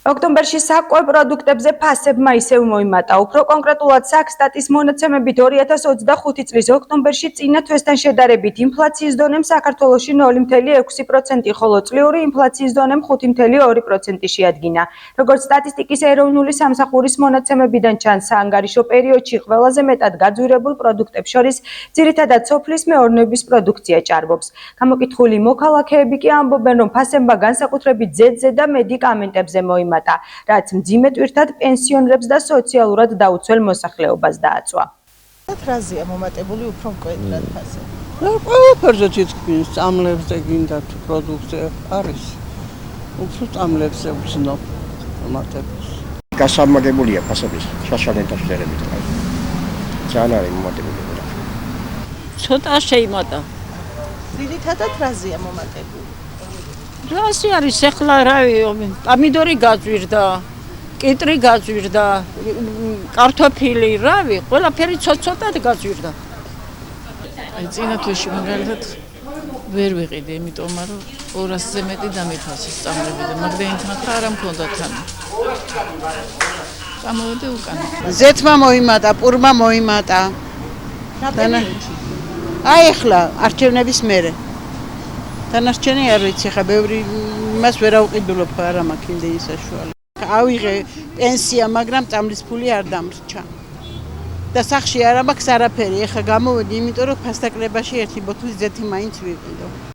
ოქტომბერში საკვე პროდუქტებზე ფასებმა ისევ მოიმატა. უფრო კონკრეტულად საქსტატის მონაცემებით 2025 წლის ოქტომბერში წინა თვესთან შედარებით ინფლაციის დონემ საქართველოში 0.6%, ხოლო წლიური ინფლაციის დონემ 5.2% შეადგინა. როგორც სტატისტიკის ეროვნული სამსახურის მონაცემებიდან ჩანს, საანგარიშო პერიოდში ყველაზე მეტად გაძვირებულ პროდუქტებს შორის ძირითადად სოფლის მეურნეობის პროდუქცია ჭარბობს. გამოკითხული მოქალაქეები კი ამბობენ, რომ ფასებმა განსაკუთრებით ძეძზე და მედიკამენტებზე მოიმატა, რაც მძიმე ტვირთად პენსიონერებს და სოციალურად დაუცველ მოსახლეობას დააწვა. რაზეა მომატებული უფრო მკვეთრად ფასები? ყველაფერზე თითქმის წამლებზე გინდა თუ პროდუქცია არის. უფრო წამლებზე ვცნობ მომატებას. გასამაგებულია ფასების შაშალენთან შედარებით. ძალიან არის მომატებული. ცოტა შეიმატა. ძირითადად რაზეა მომატებული? რასი არის ახლა რავი, პამიდორი გაძვირდა, კიტრი გაძვირდა, კარტოფილი, რავი, ყველაფერი ცოტ-ცოტად გაძვირდა. აი წინა თვეში მაგალითად ვერ ვიყიდე, იმიტომ რომ 200-ზე მეტი დამიფასეს წამლებიდან, მაგრამ თანხა არ მქონდა თან. გამოვედი უკან. ზეთმა მოიმატა, პურმა მოიმატა. აი ახლა არჩევნების მერე. დანარჩენი არ ვიცი, ხა ბევრი იმას ვერ ავყიდულობ, არა მაქვს იმდენი საშუალება. ავიღე პენსია, მაგრამ წამლის ფული არ დამრჩა. და სახში არ მაქვს არაფერი, ეხა გამოვედი, იმიტომ რომ ფასდაკლებაში ერთი ბოთლის ზეთი მაინც ვიყიდო.